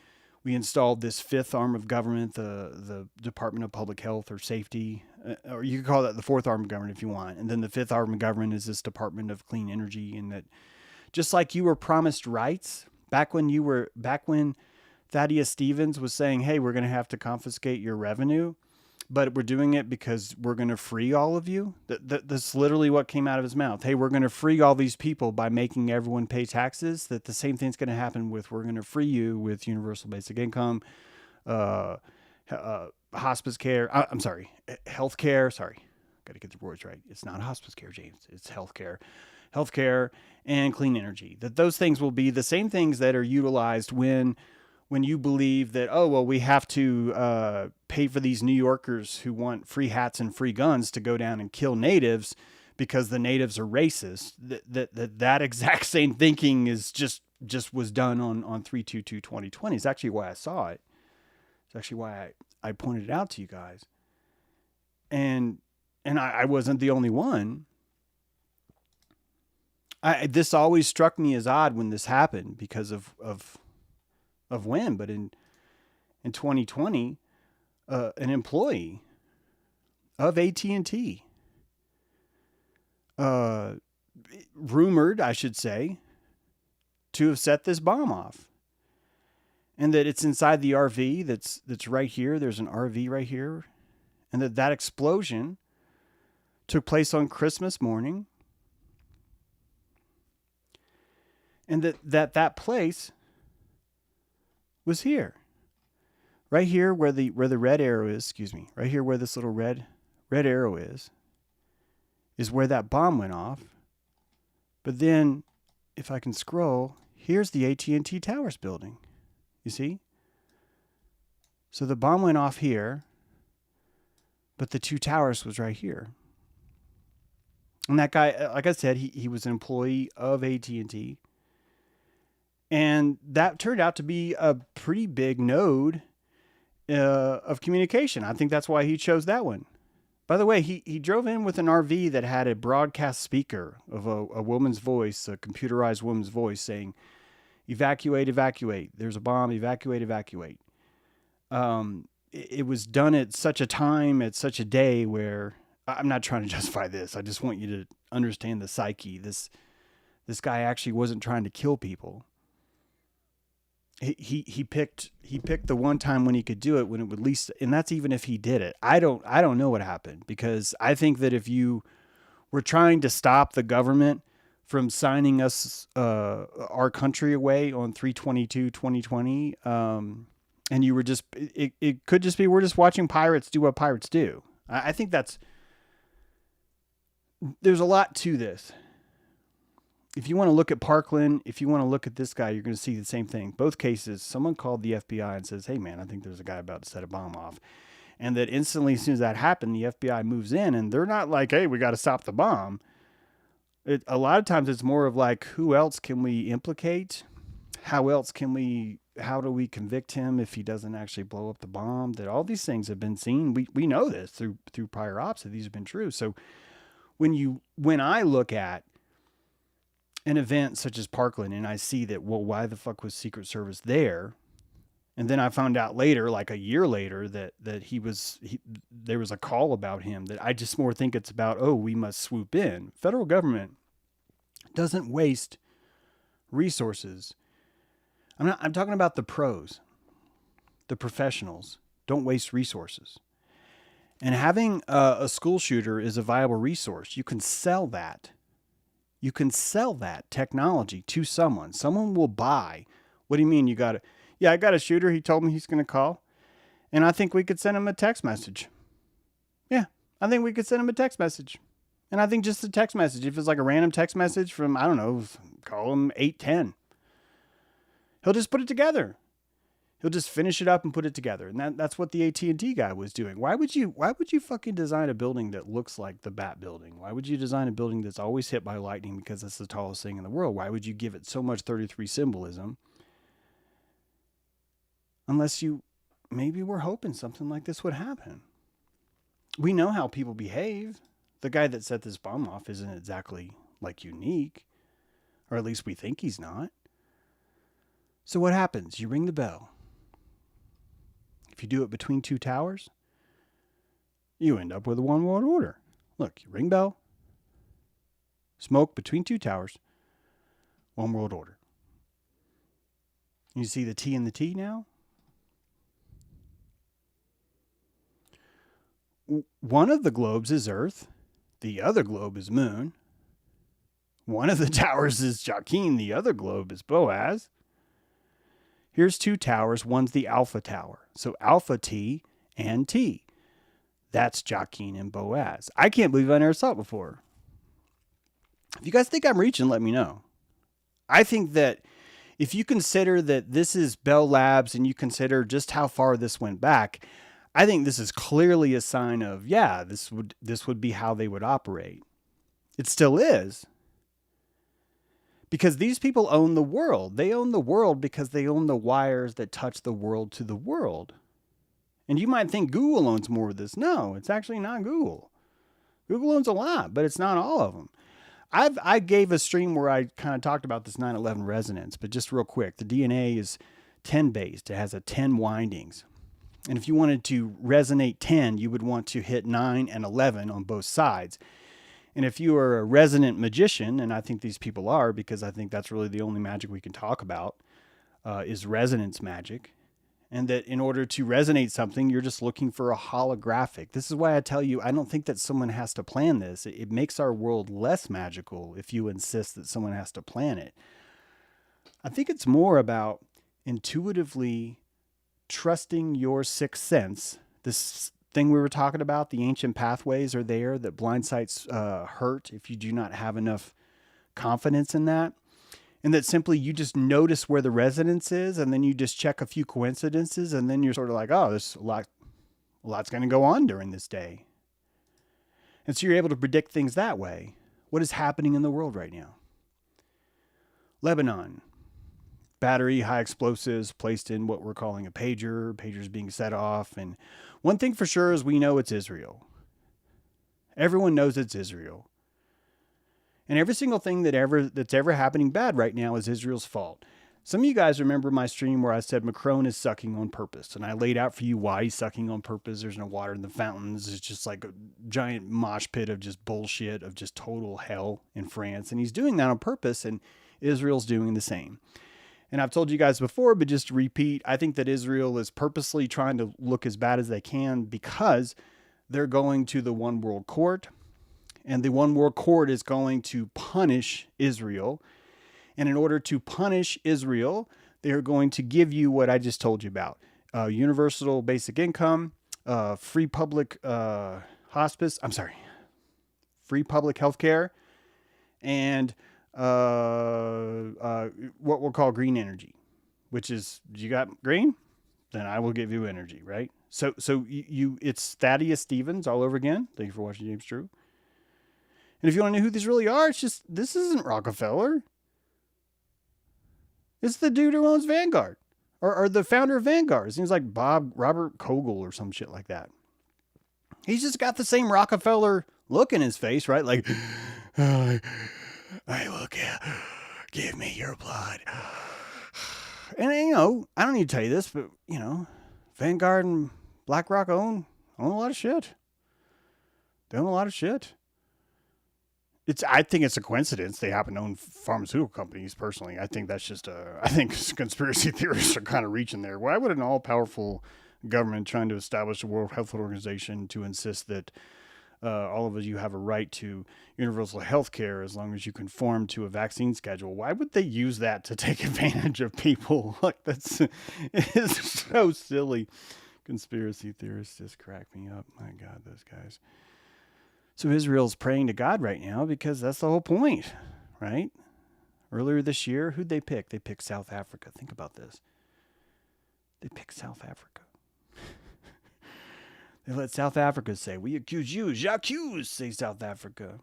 installed this fifth arm of government, the Department of Public Health or Safety, or you could call that the fourth arm of government if you want. And then the fifth arm of government is this Department of Clean Energy, and that just like you were promised rights back when Thaddeus Stevens was saying, hey, we're going to have to confiscate your revenue, but we're doing it because we're going to free all of you. That's literally what came out of his mouth. Hey, we're going to free all these people by making everyone pay taxes. That the same thing's going to happen with, we're going to free you with universal basic income, hospice care. I'm sorry, health care. Sorry, got to get the words right. It's not hospice care, James. It's healthcare and clean energy. That those things will be the same things that are utilized when you believe that, oh, well, we have to pay for these New Yorkers who want free hats and free guns to go down and kill natives because the natives are racist. That exact same thinking is just was done on 3/22/2020. It's actually why I saw it. It's actually why I pointed it out to you guys. And I wasn't the only one. This always struck me as odd when this happened because of when, but in 2020, an employee of AT&T uh, rumored, I should say, to have set this bomb off. And that it's inside the RV that's right here. There's an RV right here. And that explosion took place on Christmas morning. And that place was here. Right here where the red arrow is, right here where this little red arrow is where that bomb went off. But then, if I can scroll, here's the AT&T Towers building. You see? So the bomb went off here, but the two towers was right here. And that guy, like I said, he was an employee of AT&T. And that turned out to be a pretty big node of communication. I think that's why he chose that one. By the way, he drove in with an RV that had a broadcast speaker of a woman's voice, a computerized woman's voice saying, evacuate, evacuate. There's a bomb, evacuate, evacuate. It was done at such a time, at such a day where, I'm not trying to justify this. I just want you to understand the psyche. This guy actually wasn't trying to kill people. He picked the one time when he could do it, when it would least, and that's even if he did it. I don't know what happened, because I think that if you were trying to stop the government from signing us our country away on 3/22/2020, and you were just, it could just be we're just watching pirates do what pirates do. I think there's a lot to this. If you want to look at Parkland, if you want to look at this guy, you're going to see the same thing. Both cases, someone called the FBI and says, hey man, I think there's a guy about to set a bomb off. And that instantly, as soon as that happened, the FBI moves in, and they're not like, hey, we got to stop the bomb. A lot of times it's more of like, who else can we implicate? How do we convict him if he doesn't actually blow up the bomb? That all these things have been seen. We know this through prior ops that these have been true. So when I look at an event such as Parkland and I see that, well, why the fuck was Secret Service there? And then I found out later, like a year later, that there was a call about him, that I just more think it's about, oh, we must swoop in. Federal government doesn't waste resources. I'm talking about the pros, the professionals don't waste resources. And having a school shooter is a viable resource. You can sell that. You can sell that technology to someone. Someone will buy. What do you mean you got it? Yeah, I got a shooter. He told me he's going to call. And I think we could send him a text message. Yeah, I think we could send him a text message. And I think just a text message, if it's like a random text message from, I don't know, call him 810. He'll just put it together. He'll just finish it up and put it together. And that's what the AT&T guy was doing. Why would you fucking design a building that looks like the Bat Building? Why would you design a building that's always hit by lightning because it's the tallest thing in the world? Why would you give it so much 33 symbolism? Unless you maybe were hoping something like this would happen. We know how people behave. The guy that set this bomb off isn't exactly like unique, or at least we think he's not. So what happens? You ring the bell. If you do it between two towers, you end up with a one world order. Look, you ring bell, smoke between two towers, one world order. You see the T in the T now? One of the globes is Earth. The other globe is Moon. One of the towers is Joaquin. The other globe is Boaz. Here's two towers. One's the Alpha Tower. So Alpha T and T. That's Joaquin and Boaz. I can't believe I never saw it before. If you guys think I'm reaching, let me know. I think that if you consider that this is Bell Labs and you consider just how far this went back, I think this is clearly a sign of, yeah, this would be how they would operate. It still is. Because these people own the world. They own the world because they own the wires that touch the world to the world. And you might think Google owns more of this. No, it's actually not Google. Google owns a lot, but it's not all of them. I gave a stream where I kind of talked about this 9/11 resonance, but just real quick, the DNA is 10 based. It has a 10 windings. And if you wanted to resonate 10, you would want to hit 9 and 11 on both sides. And if you are a resident magician, and I think these people are, because I think that's really the only magic we can talk about, is resonance magic. And that in order to resonate something, you're just looking for a holographic. This is why I tell you, I don't think that someone has to plan this. It makes our world less magical if you insist that someone has to plan it. I think it's more about intuitively trusting your sixth sense. This thing we were talking about, the ancient pathways are there, that blind sights hurt if you do not have enough confidence in that. And that simply you just notice where the resonance is, and then you just check a few coincidences, and then you're sort of like, oh, there's a lot's going to go on during this day. And so you're able to predict things that way. What is happening in the world right now? Lebanon. Battery, high explosives placed in what we're calling a pager. Pagers being set off. And one thing for sure is we know it's Israel. Everyone knows it's Israel. And every single thing that's ever happening bad right now is Israel's fault. Some of you guys remember my stream where I said Macron is sucking on purpose. And I laid out for you why he's sucking on purpose. There's no water in the fountains. It's just like a giant mosh pit of just bullshit, of just total hell in France. And he's doing that on purpose, and Israel's doing the same. And I've told you guys before, but just to repeat, I think that Israel is purposely trying to look as bad as they can because they're going to the One World Court. And the One World Court is going to punish Israel. And in order to punish Israel, they are going to give you what I just told you about. Universal basic income, free public free public health care, and what we'll call green energy, which is, you got green? Then I will give you energy, right? So it's Thaddeus Stevens all over again. Thank you for watching, James True. And if you want to know who these really are, it's just, this isn't Rockefeller. It's the dude who owns Vanguard, or the founder of Vanguard. It seems like Robert Kogel or some shit like that. He's just got the same Rockefeller look in his face, right? Like, I will give me your blood. And, I don't need to tell you this, but, Vanguard and BlackRock own a lot of shit. They own a lot of shit. I think it's a coincidence they happen to own pharmaceutical companies, personally. I think that's just I think conspiracy theorists are kind of reaching there. Why would an all-powerful government trying to establish a World Health Organization to insist that all of you have a right to universal health care as long as you conform to a vaccine schedule? Why would they use that to take advantage of people? Like, it's so silly. Conspiracy theorists just crack me up. My God, those guys. So Israel's praying to God right now because that's the whole point, right? Earlier this year, who'd they pick? They picked South Africa. Think about this. They picked South Africa. They let South Africa say, we accuse you, j'accuse, say South Africa.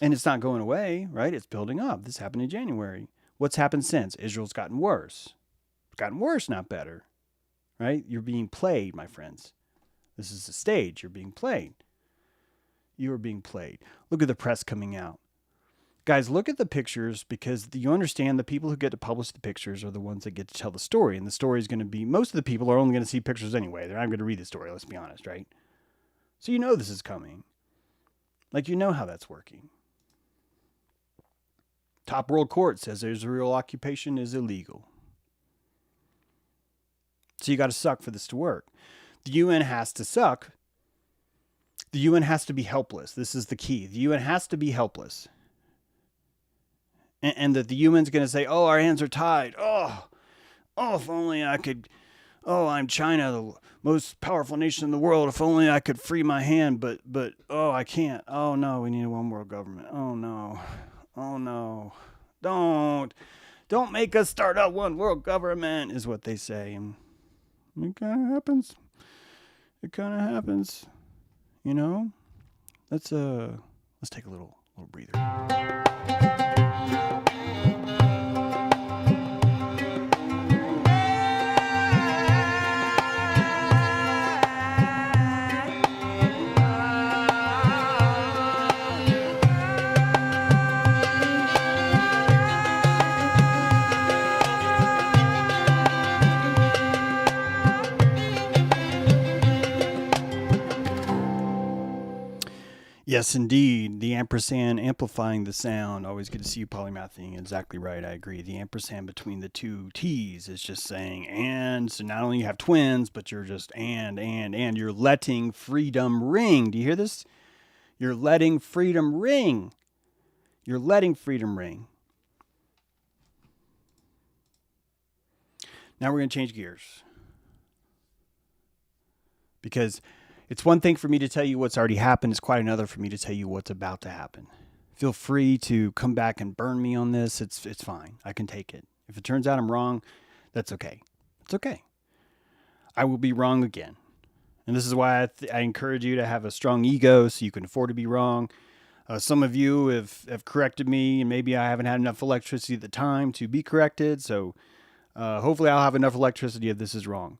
And it's not going away, right? It's building up. This happened in January. What's happened since? Israel's gotten worse. It's gotten worse, not better, right? You're being played, my friends. This is a stage. You're being played. You are being played. Look at the press coming out. Guys, look at the pictures, because you understand the people who get to publish the pictures are the ones that get to tell the story. And the story is going to be, most of the people are only going to see pictures anyway. They're not going to read the story, let's be honest, right? So you know this is coming. Like, you know how that's working. Top World Court says Israel occupation is illegal. So you got to suck for this to work. The UN has to suck. The UN has to be helpless. This is the key. The UN has to be helpless. And that the UN's going to say, oh, our hands are tied. Oh, if only I could. Oh, I'm China, the most powerful nation in the world. If only I could free my hand. But I can't. Oh, no, we need a one world government. Oh, no. Don't make us start a one world government, is what they say. And it kind of happens. Let's take a little breather. Yes, indeed. The ampersand amplifying the sound. Always good to see you polymathing. Exactly right. I agree. The ampersand between the two T's is just saying and. So not only you have twins, but you're just and. You're letting freedom ring. Do you hear this? You're letting freedom ring. You're letting freedom ring. Now we're going to change gears. Because it's one thing for me to tell you what's already happened. It's quite another for me to tell you what's about to happen. Feel free to come back and burn me on this. It's fine. I can take it. If it turns out I'm wrong, that's okay. It's okay. I will be wrong again. And this is why I encourage you to have a strong ego so you can afford to be wrong. Some of you have corrected me, and maybe I haven't had enough electricity at the time to be corrected. So hopefully I'll have enough electricity if this is wrong.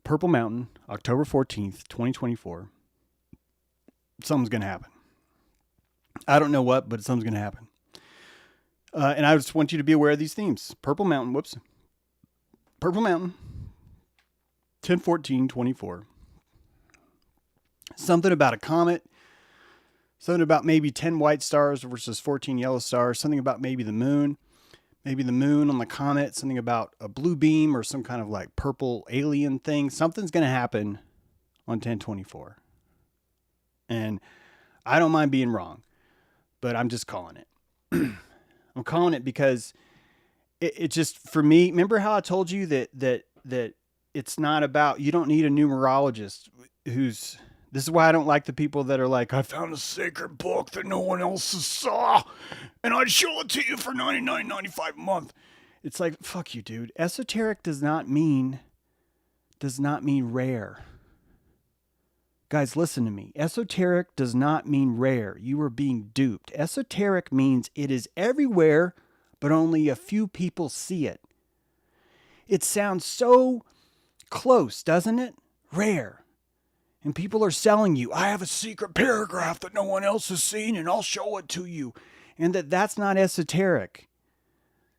Purple Mountain, October 14th, 2024. Something's going to happen. I don't know what, but something's going to happen. And I just want you to be aware of these themes. Purple Mountain, Purple Mountain, 10/14/24. Something about a comet. Something about maybe 10 white stars versus 14 yellow stars. Something about maybe the moon. Maybe the moon on the comet, something about a blue beam or some kind of like purple alien thing. Something's going to happen on 10/24. And I don't mind being wrong, but I'm just calling it. I'm calling it because it just, for me, remember how I told you that it's not about, you don't need a numerologist this is why I don't like the people that are like, I found a sacred book that no one else saw, and I'd show it to you for $99.95 a month. It's like, fuck you, dude. Esoteric does not mean rare. Guys, listen to me. Esoteric does not mean rare. You are being duped. Esoteric means it is everywhere, but only a few people see it. It sounds so close, doesn't it? Rare. And people are selling you, I have a secret paragraph that no one else has seen, and I'll show it to you. And that's not esoteric.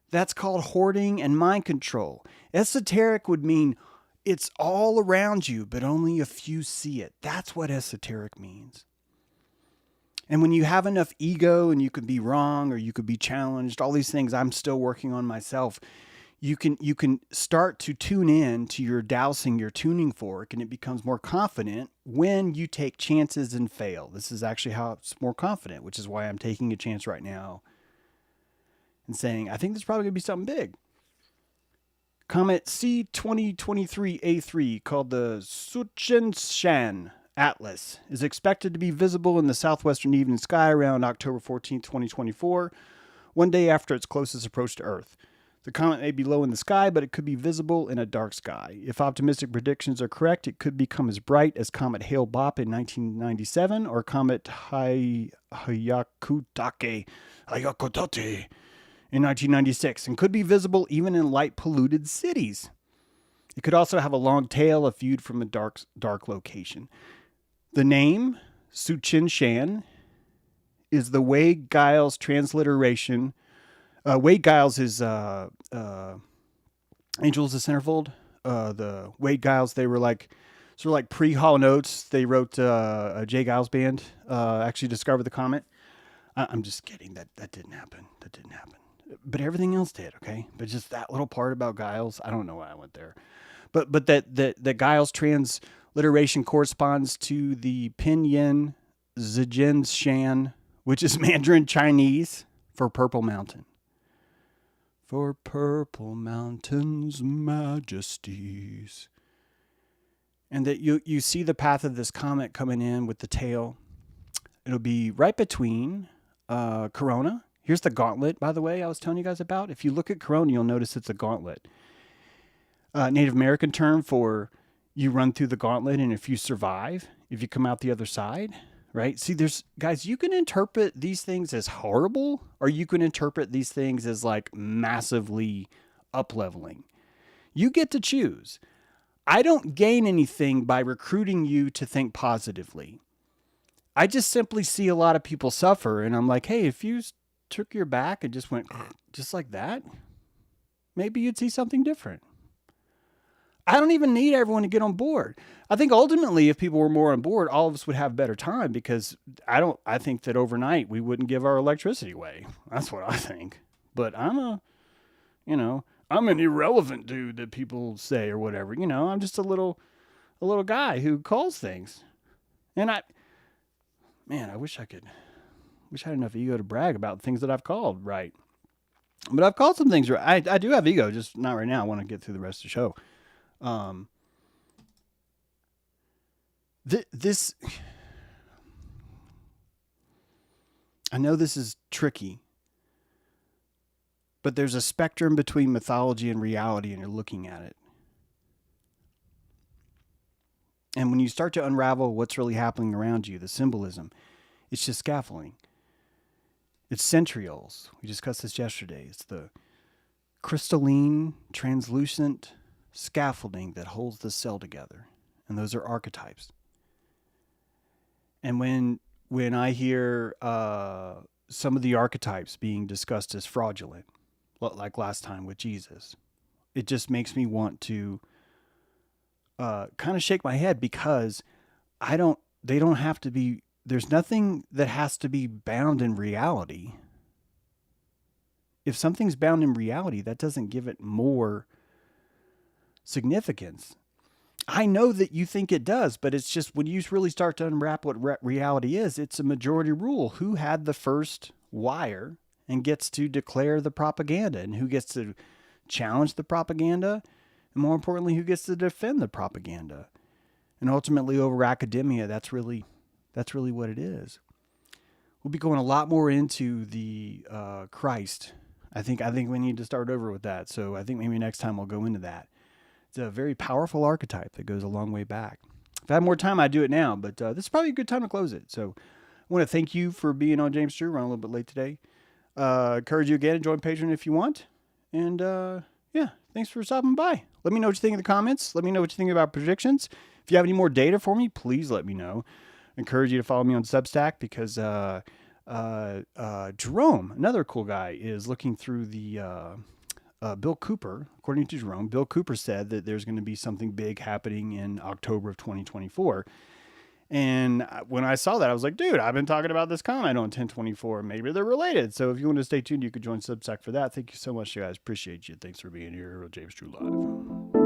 That's called hoarding and mind control. Esoteric would mean it's all around you, but only a few see it. That's what esoteric means. And when you have enough ego and you could be wrong or you could be challenged, all these things I'm still working on myself, you can start to tune in to your dowsing, your tuning fork, and it becomes more confident when you take chances and fail. This is actually how it's more confident, which is why I'm taking a chance right now and saying, I think there's probably going to be something big. Comet C 2023A3, called the Suchenshan Atlas, is expected to be visible in the southwestern evening sky around October 14, 2024, one day after its closest approach to Earth. The comet may be low in the sky, but it could be visible in a dark sky. If optimistic predictions are correct, it could become as bright as Comet Hale-Bopp in 1997 or Comet Hyakutake in 1996, and could be visible even in light-polluted cities. It could also have a long tail if viewed from a dark location. The name, Suchinshan, is the Wade-Giles transliteration. Wade-Giles is Angels of Centerfold. The Wade-Giles, they were like sort of like pre-Hall Notes. They wrote a Jay Giles band, actually discovered the comet. I'm just kidding. That didn't happen. That didn't happen. But everything else did, okay? But just that little part about Giles, I don't know why I went there. But that Giles transliteration corresponds to the Pinyin Zijinshan, which is Mandarin Chinese for Purple Mountain. For Purple Mountain's majesties. And that you see the path of this comet coming in with the tail. It'll be right between Corona. Here's the gauntlet, by the way, I was telling you guys about. If you look at Corona, you'll notice it's a gauntlet. Native American term for you run through the gauntlet, and if you survive, if you come out the other side, right? See, guys, you can interpret these things as horrible, or you can interpret these things as like massively up-leveling. You get to choose. I don't gain anything by recruiting you to think positively. I just simply see a lot of people suffer, and I'm like, hey, if you took your back and just went just like that, maybe you'd see something different. I don't even need everyone to get on board. I think ultimately, if people were more on board, all of us would have better time because I think that overnight we wouldn't give our electricity away. That's what I think. But I'm an irrelevant dude that people say or whatever. I'm just a little guy who calls things. And I wish I had enough ego to brag about things that I've called right. But I've called some things right. I do have ego, just not right now. I want to get through the rest of the show. This, I know this is tricky, but there's a spectrum between mythology and reality, and you're looking at it. And when you start to unravel what's really happening around you, the symbolism, it's just scaffolding. It's centrioles. We discussed this yesterday. It's the crystalline, translucent scaffolding that holds the cell together. And those are archetypes. And when I hear some of the archetypes being discussed as fraudulent, like last time with Jesus, it just makes me want to kind of shake my head because they don't have to be, there's nothing that has to be bound in reality. If something's bound in reality, that doesn't give it more significance. I know that you think it does, but it's just when you really start to unwrap what reality is, it's a majority rule. Who had the first wire and gets to declare the propaganda, and who gets to challenge the propaganda, and more importantly, who gets to defend the propaganda. And ultimately, over academia, that's really what it is. We'll be going a lot more into the Christ. I think we need to start over with that. So I think maybe next time we'll go into that. It's a very powerful archetype that goes a long way back. If I had more time, I'd do it now, but this is probably a good time to close it. So I want to thank you for being on James Drew. Running a little bit late today. Encourage you again to join Patreon if you want. And yeah, thanks for stopping by. Let me know what you think in the comments. Let me know what you think about predictions. If you have any more data for me, please let me know. Encourage you to follow me on Substack because Jerome, another cool guy, is looking through the Bill Cooper. According to Jerome, Bill Cooper said that there's going to be something big happening in October of 2024. And when I saw that, I was like, dude, I've been talking about this Comet on 1024. Maybe they're related. So if you want to stay tuned, you could join Substack for that. Thank you so much, you guys. Appreciate you. Thanks for being here. James Drew Live.